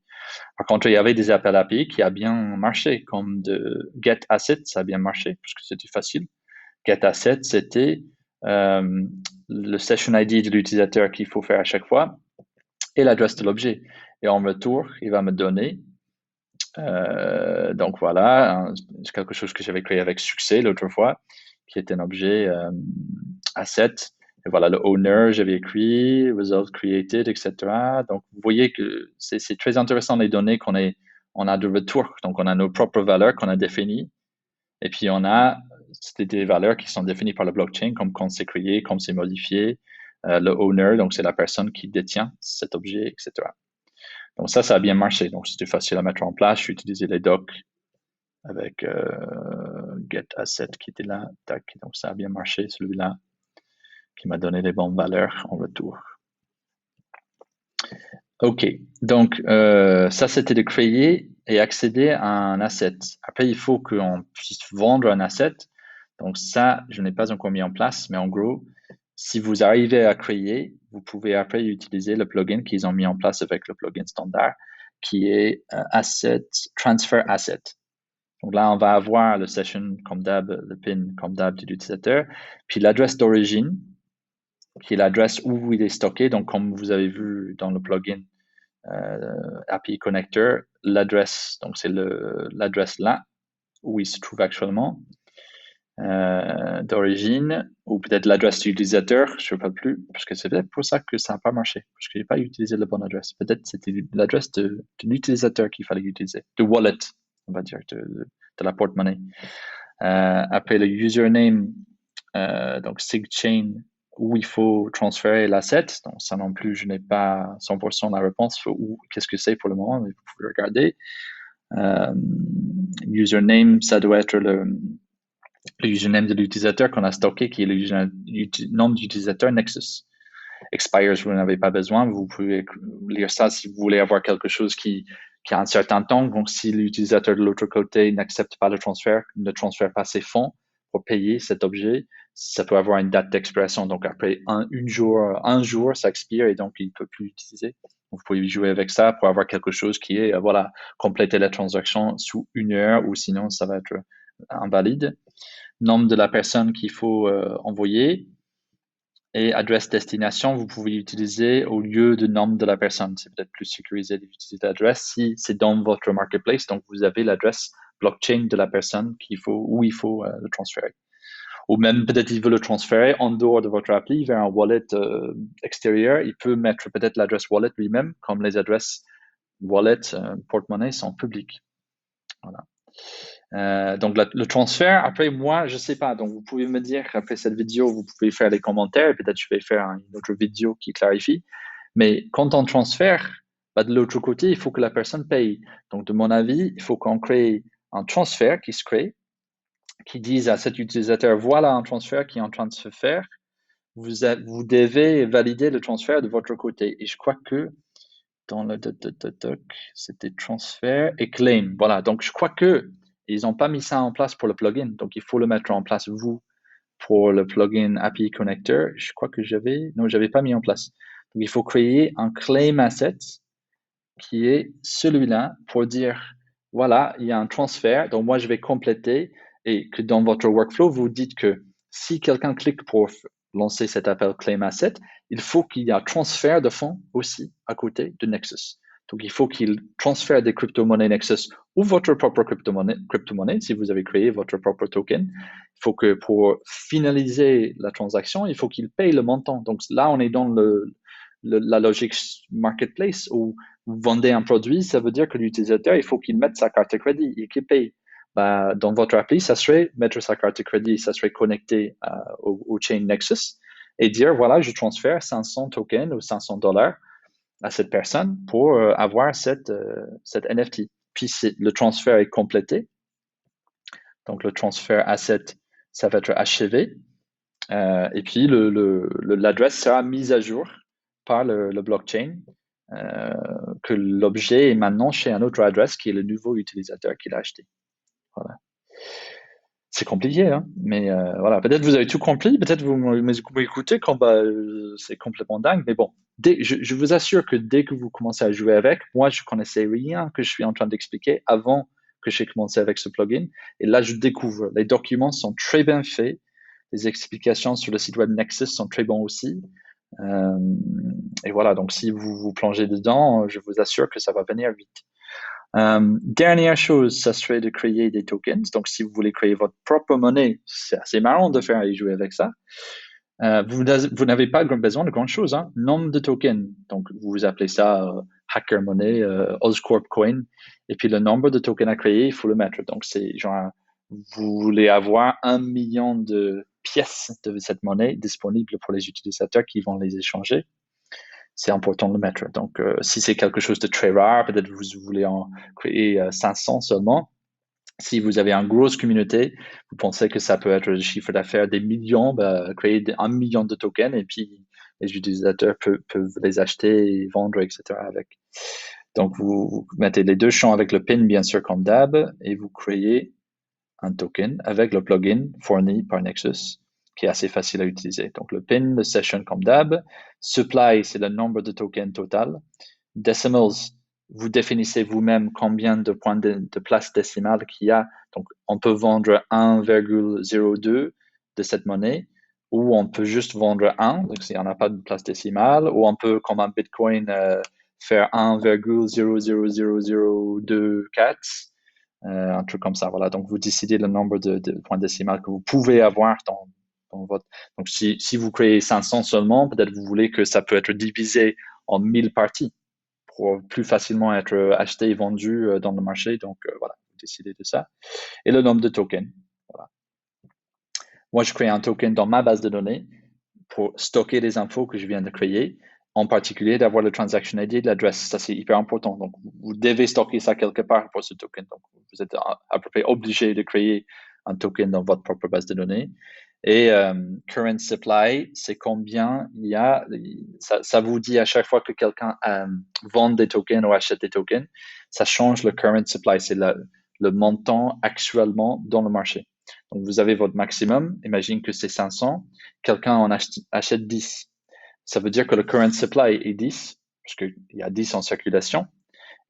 Par contre, il y avait des appels API qui a bien marché, comme de get asset, ça a bien marché, parce que c'était facile. Get asset, c'était le session ID de l'utilisateur qu'il faut faire à chaque fois et l'adresse de l'objet. Et en retour, il va me donner donc voilà, c'est quelque chose que j'avais créé avec succès l'autre fois, qui est un objet asset. Et voilà, le owner, j'avais écrit, result created, etc. Donc vous voyez que c'est très intéressant les données on a de retour. Donc on a nos propres valeurs qu'on a définies. Et puis on a des valeurs qui sont définies par le blockchain, comme quand c'est créé, comme c'est modifié. Le owner, donc c'est la personne qui détient cet objet, etc. Donc ça a bien marché. Donc c'était facile à mettre en place. J'ai utilisé les docs avec get asset qui était là. Tac. Donc ça a bien marché, celui-là, qui m'a donné les bonnes valeurs en retour. OK. Donc ça, c'était de créer et accéder à un asset. Après, il faut qu'on puisse vendre un asset. Donc ça, je n'ai pas encore mis en place, mais en gros, si vous arrivez à créer, vous pouvez après utiliser le plugin qu'ils ont mis en place avec le plugin standard, qui est Asset Transfer Asset. Donc là, on va avoir le session comme d'hab, le pin comme d'hab de l'utilisateur, puis l'adresse d'origine, qui est l'adresse où il est stocké. Donc, comme vous avez vu dans le plugin API Connector, l'adresse, donc c'est l'adresse là où il se trouve actuellement d'origine, ou peut-être l'adresse de l'utilisateur, je ne sais pas plus, parce que c'est peut-être pour ça que ça n'a pas marché, parce que je n'ai pas utilisé la bonne adresse. Peut-être c'était l'adresse de l'utilisateur qu'il fallait utiliser, de wallet, on va dire, de la porte-monnaie. Après le username, donc SigChain, où il faut transférer l'asset. Donc ça non plus, je n'ai pas 100% la réponse ou qu'est-ce que c'est pour le moment, mais vous pouvez regarder. Username, ça doit être le username de l'utilisateur qu'on a stocké, qui est le nom d'utilisateur Nexus. Expires, vous n'en avez pas besoin. Vous pouvez lire ça si vous voulez avoir quelque chose qui a un certain temps. Donc, si l'utilisateur de l'autre côté n'accepte pas le transfert, ne transfère pas ses fonds pour payer cet objet, ça peut avoir une date d'expiration. Donc, après un jour, ça expire et donc il ne peut plus l'utiliser. Vous pouvez jouer avec ça pour avoir quelque chose qui est, voilà, compléter la transaction sous 1 heure ou sinon ça va être invalide. Nom de la personne qu'il faut envoyer et adresse destination, vous pouvez l'utiliser au lieu de nom de la personne. C'est peut-être plus sécurisé d'utiliser l'adresse si c'est dans votre marketplace. Donc, vous avez l'adresse blockchain de la personne où il faut le transférer. Ou même peut-être il veut le transférer en dehors de votre appli vers un wallet extérieur. Il peut mettre peut-être l'adresse wallet lui-même, comme les adresses wallet, porte-monnaie sont publiques. Voilà. Donc le transfert, après moi, je sais pas. Donc vous pouvez me dire après cette vidéo, vous pouvez faire les commentaires. Peut-être je vais faire une autre vidéo qui clarifie. Mais quand on transfère, bah, de l'autre côté, il faut que la personne paye. Donc de mon avis, il faut qu'on crée un transfert qui se crée, qui dise à cet utilisateur, voilà un transfert qui est en train de se faire. Vous devez valider le transfert de votre côté. Et je crois que dans le c'était transfert et claim. Voilà. Donc je crois que ils n'ont pas mis ça en place pour le plugin. Donc il faut le mettre en place vous pour le plugin API Connector. Je crois que j'avais pas mis en place. Donc il faut créer un claim asset qui est celui-là pour dire voilà, il y a un transfert, donc moi je vais compléter et que dans votre workflow, vous dites que si quelqu'un clique pour lancer cet appel claim asset, il faut qu'il y ait un transfert de fonds aussi à côté de Nexus. Donc il faut qu'il transfère des crypto-monnaies Nexus ou votre propre crypto-monnaie si vous avez créé votre propre token. Il faut que pour finaliser la transaction, il faut qu'il paye le montant. Donc là, on est dans la logique marketplace où vous vendez un produit, ça veut dire que l'utilisateur, il faut qu'il mette sa carte de crédit et qu'il paye. Bah, dans votre appli, ça serait mettre sa carte de crédit, ça serait connecté au chain Nexus et dire, voilà, je transfère 500 tokens ou $500 à cette personne pour avoir cette NFT. Puis le transfert est complété. Donc, le transfert asset, ça va être achevé. Et puis, l'adresse sera mise à jour par le blockchain, que l'objet est maintenant chez un autre adresse qui est le nouveau utilisateur qui l'a acheté. Voilà. C'est compliqué, hein, mais voilà. Peut-être vous avez tout compris, peut-être vous m'écoutez quand c'est complètement dingue, mais bon, je vous assure que dès que vous commencez à jouer avec, moi je connaissais rien que je suis en train d'expliquer avant que j'ai commencé avec ce plugin, et là je découvre. Les documents sont très bien faits, les explications sur le site web Nexus sont très bons aussi. Et voilà, donc si vous vous plongez dedans, je vous assure que ça va venir vite. Dernière chose, ça serait de créer des tokens. Donc, si vous voulez créer votre propre monnaie, c'est assez marrant de faire et jouer avec ça. Vous n'avez pas besoin de grand-chose. Hein. Nombre de tokens. Donc, vous appelez ça Hacker Money, Oscorp Coin. Et puis, le nombre de tokens à créer, il faut le mettre. Donc, c'est genre, vous voulez avoir 1 million de pièces de cette monnaie disponibles pour les utilisateurs qui vont les échanger. C'est important de le mettre. Donc, si c'est quelque chose de très rare, peut-être vous voulez en créer 500 seulement. Si vous avez une grosse communauté, vous pensez que ça peut être le chiffre d'affaires des millions, créer 1 million de tokens et puis les utilisateurs peuvent les acheter et vendre, etc. avec. Donc, vous mettez les deux champs avec le PIN, bien sûr, comme d'hab, et vous créez un token avec le plugin fourni par Nexus. qui est assez facile à utiliser. Donc, le pin, le session comme d'hab. Supply, c'est le nombre de tokens total. Decimals, vous définissez vous-même combien de points de place décimale qu'il y a. Donc, on peut vendre 1,02 de cette monnaie, ou on peut juste vendre 1, donc s'il n'y en a pas de place décimale, ou on peut, comme un Bitcoin, faire 1,00024, un truc comme ça. Voilà. Donc, vous décidez le nombre de points décimales que vous pouvez avoir dans votre. Donc, si vous créez 500 seulement, peut-être vous voulez que ça peut être divisé en 1000 parties pour plus facilement être acheté et vendu dans le marché. Donc, voilà, vous décidez de ça. Et le nombre de tokens. Voilà. Moi, je crée un token dans ma base de données pour stocker les infos que je viens de créer, en particulier d'avoir le transaction ID et l'adresse. Ça, c'est hyper important. Donc, vous devez stocker ça quelque part pour ce token. Donc, vous êtes à peu près obligé de créer un token dans votre propre base de données. Et current supply, c'est combien il y a. Ça vous dit à chaque fois que quelqu'un vend des tokens ou achète des tokens, ça change le current supply. C'est le montant actuellement dans le marché. Donc, vous avez votre maximum. Imagine que c'est 500. Quelqu'un en achète 10. Ça veut dire que le current supply est 10, parce qu'il y a 10 en circulation.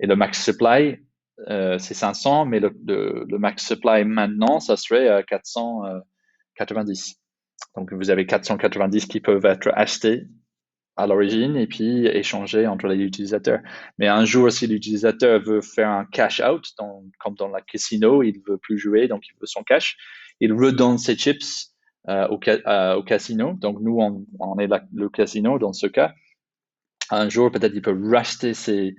Et le max supply, c'est 500, mais le max supply maintenant, ça serait 490. Donc, vous avez 490 qui peuvent être achetés à l'origine et puis échangés entre les utilisateurs. Mais un jour, si l'utilisateur veut faire un cash out, comme dans la casino, il ne veut plus jouer, donc il veut son cash, il redonne ses chips au casino. Donc, nous, on est le casino dans ce cas. Un jour, peut-être, il peut racheter ces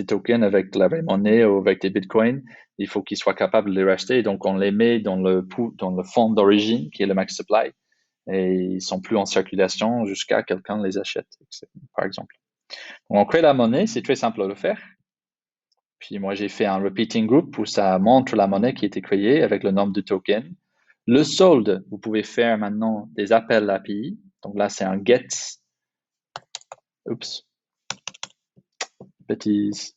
tokens avec la vraie monnaie ou avec des bitcoins. Il faut qu'il soit capable de les racheter. Donc, on les met dans le fonds d'origine, qui est le max supply, et ils sont plus en circulation jusqu'à quelqu'un les achète, par exemple. Donc, on crée la monnaie, c'est très simple à le faire. Puis moi, j'ai fait un repeating group où ça montre la monnaie qui a été créée avec le nombre de tokens. Le solde, vous pouvez faire maintenant des appels API. Donc là, c'est un get. Oups. Bêtise.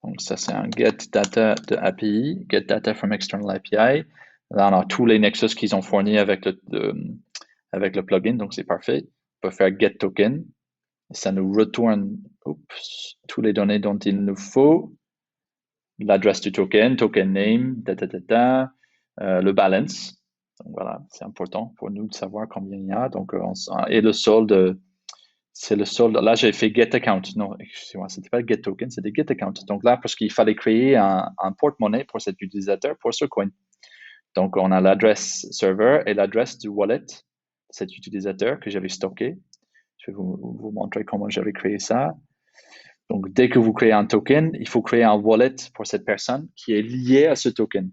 Donc ça, c'est un get data de API, get data from external API. Là, on a tous les nexus qu'ils ont fournis avec le plugin, donc c'est parfait. On peut faire get token. Et ça nous retourne tous les données dont il nous faut. L'adresse du token, token name, le balance. Donc voilà, c'est important pour nous de savoir combien il y a. Donc, et le solde, c'est le solde. Là, j'ai fait get account. Non, excusez-moi, c'était pas get token, c'était get account. Donc là, parce qu'il fallait créer un porte-monnaie pour cet utilisateur, pour ce coin. Donc, on a l'adresse serveur et l'adresse du wallet de cet utilisateur que j'avais stocké. Je vais vous montrer comment j'avais créé ça. Donc, dès que vous créez un token, il faut créer un wallet pour cette personne qui est lié à ce token.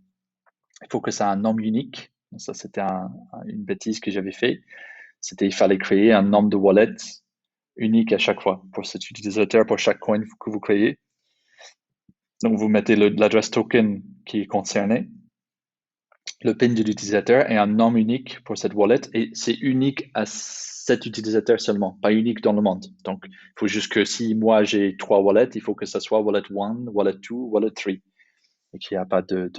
Il faut que ça ait un nom unique. Ça, c'était une bêtise que j'avais fait. Il fallait créer un nom de wallet unique à chaque fois pour cet utilisateur, pour chaque coin que vous créez. Donc, vous mettez l'adresse token qui est concernée, le PIN de l'utilisateur et un nom unique pour cette wallet. Et c'est unique à cet utilisateur seulement, pas unique dans le monde. Donc, il faut juste que si moi j'ai 3 wallets, il faut que ça soit wallet 1, wallet 2, wallet 3. Et qu'il n'y a pas de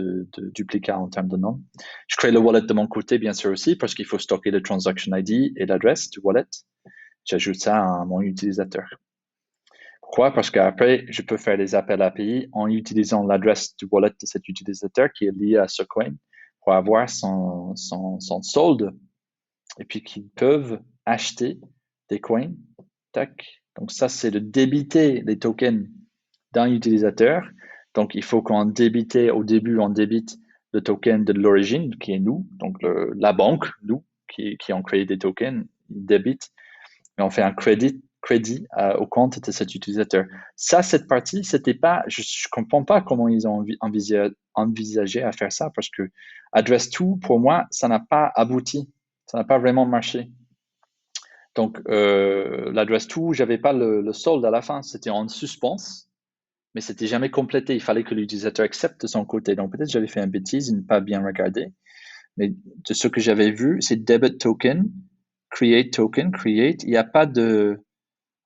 duplicat en termes de nom. Je crée le wallet de mon côté, bien sûr aussi, parce qu'il faut stocker le transaction ID et l'adresse du wallet. J'ajoute ça à mon utilisateur. Pourquoi? Parce qu'après, je peux faire des appels API en utilisant l'adresse du wallet de cet utilisateur qui est lié à ce coin pour avoir son solde et puis qu'ils peuvent acheter des coins. Tac. Donc ça, c'est de débiter les tokens d'un utilisateur. Donc, il faut qu'on débite, au début, on débite le token de l'origine, qui est nous, donc la banque, nous, qui ont créé des tokens, ils débitent, et on fait un crédit au compte de cet utilisateur. Ça, cette partie, c'était pas, je comprends pas comment ils ont envisagé à faire ça, parce que Address To, pour moi, ça n'a pas abouti, ça n'a pas vraiment marché. Donc, l'Address To, j'avais pas le solde à la fin, c'était en suspense, mais c'était jamais complété. Il fallait que l'utilisateur accepte de son côté. Donc, peut-être j'avais fait une bêtise, ne pas bien regarder. Mais de ce que j'avais vu, c'est debit token, create token, create. Il n'y a pas de,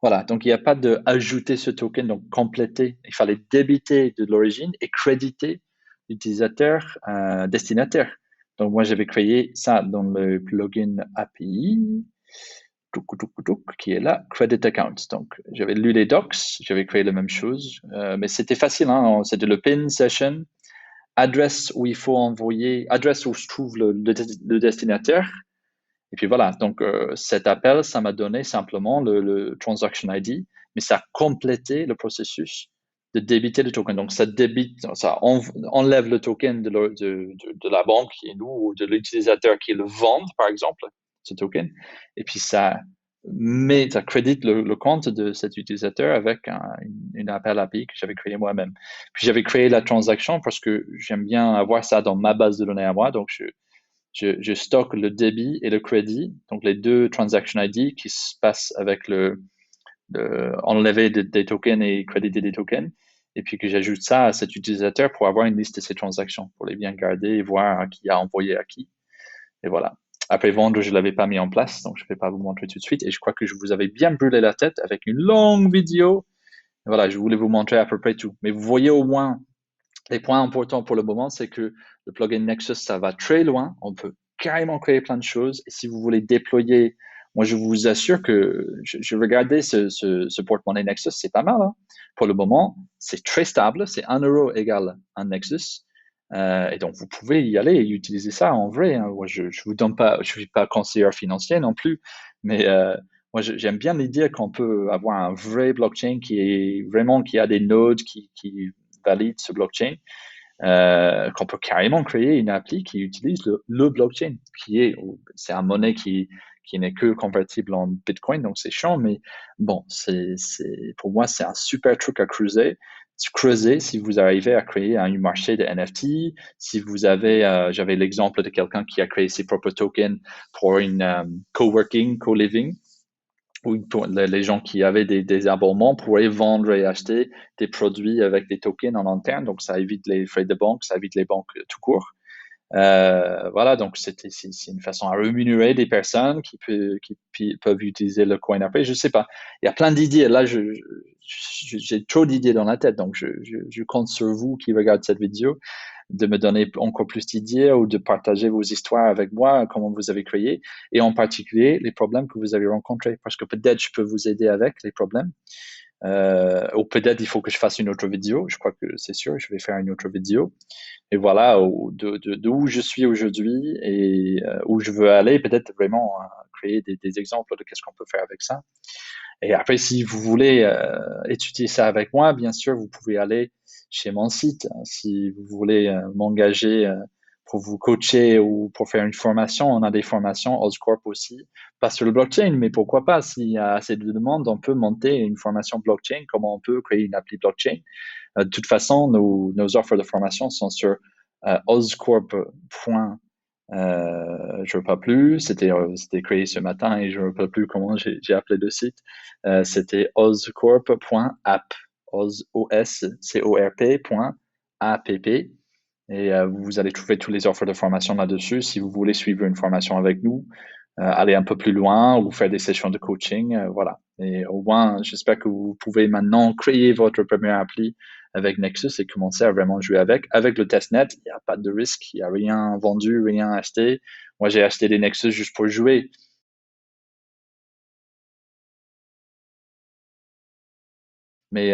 voilà. Donc, il n'y a pas de ajouter ce token, donc compléter. Il fallait débiter de l'origine et créditer l'utilisateur destinataire. Donc, moi, j'avais créé ça dans le plugin API, qui est là, Credit Account. Donc, j'avais lu les docs, j'avais créé la même chose, mais c'était facile, hein, c'était le pin session, adresse où il faut envoyer, adresse où se trouve le destinataire. Et puis voilà, donc cet appel, ça m'a donné simplement le transaction ID, mais ça a complété le processus de débiter le token. Donc ça débite, ça enlève le token de la banque qui est nous ou de l'utilisateur qui le vend, par exemple, ce token. Et puis ça crédite le compte de cet utilisateur avec une appel API que j'avais créé moi-même. Puis j'avais créé la transaction parce que j'aime bien avoir ça dans ma base de données à moi. Donc je stocke le débit et le crédit, donc les deux transaction ID qui se passent avec le enlever des tokens et créditer des tokens. Et puis que j'ajoute ça à cet utilisateur pour avoir une liste de ces transactions, pour les bien garder et voir qui a envoyé à qui. Et voilà. Après vendre, je ne l'avais pas mis en place, donc je ne vais pas vous montrer tout de suite. Et je crois que je vous avais bien brûlé la tête avec une longue vidéo. Et voilà, je voulais vous montrer à peu près tout. Mais vous voyez au moins les points importants pour le moment, c'est que le plugin Nexus, ça va très loin. On peut carrément créer plein de choses. Et si vous voulez déployer, moi, je vous assure que je regardais ce porte-monnaie Nexus, c'est pas mal. Hein. Pour le moment, c'est très stable. C'est 1 euro égale un Nexus. Et donc, vous pouvez y aller et utiliser ça en vrai. Hein. Moi, je vous donne pas, je suis pas conseiller financier non plus, mais moi, j'aime bien l'idée qu'on peut avoir un vrai blockchain qui a des nodes qui valide ce blockchain, qu'on peut carrément créer une appli qui utilise le blockchain, c'est un monnaie qui n'est que convertible en Bitcoin, donc c'est chiant, mais bon, pour moi, c'est un super truc à creuser si vous arrivez à créer un marché de NFT, si vous avez, j'avais l'exemple de quelqu'un qui a créé ses propres tokens pour une coworking, co-living, où les gens qui avaient des abonnements pourraient vendre et acheter des produits avec des tokens en interne. Donc, ça évite les frais de banque, ça évite les banques tout court. Voilà, donc c'est une façon à rémunérer des personnes qui peuvent utiliser le coin après. Je sais pas. Il y a plein d'idées. Là, j'ai trop d'idées dans la tête. Donc, je compte sur vous qui regardez cette vidéo de me donner encore plus d'idées ou de partager vos histoires avec moi, comment vous avez créé, et en particulier les problèmes que vous avez rencontrés, parce que peut-être je peux vous aider avec les problèmes, ou peut-être il faut que je fasse une autre vidéo, je crois que c'est sûr, je vais faire une autre vidéo, et voilà, d'où je suis aujourd'hui et où je veux aller, peut-être vraiment créer des exemples de qu'est-ce qu'on peut faire avec ça. Et après, si vous voulez étudier ça avec moi, bien sûr, vous pouvez aller chez mon site. Si vous voulez m'engager pour vous coacher ou pour faire une formation, on a des formations Oscorp aussi, pas sur le blockchain, mais pourquoi pas, s'il y a assez de demandes, on peut monter une formation blockchain, comment on peut créer une appli blockchain. De toute façon, nos offres de formation sont sur oscorp. Je ne veux pas plus, c'était créé ce matin et je ne veux pas plus comment j'ai appelé le site. C'était oscorp.app, oscorp.app. Et vous allez trouver toutes les offres de formation là-dessus. Si vous voulez suivre une formation avec nous, aller un peu plus loin ou faire des sessions de coaching, voilà. Et au moins, j'espère que vous pouvez maintenant créer votre première appli avec Nexus et commencer à vraiment jouer avec. Avec le testnet, il n'y a pas de risque, il n'y a rien vendu, rien acheté. Moi, j'ai acheté des Nexus juste pour jouer. Mais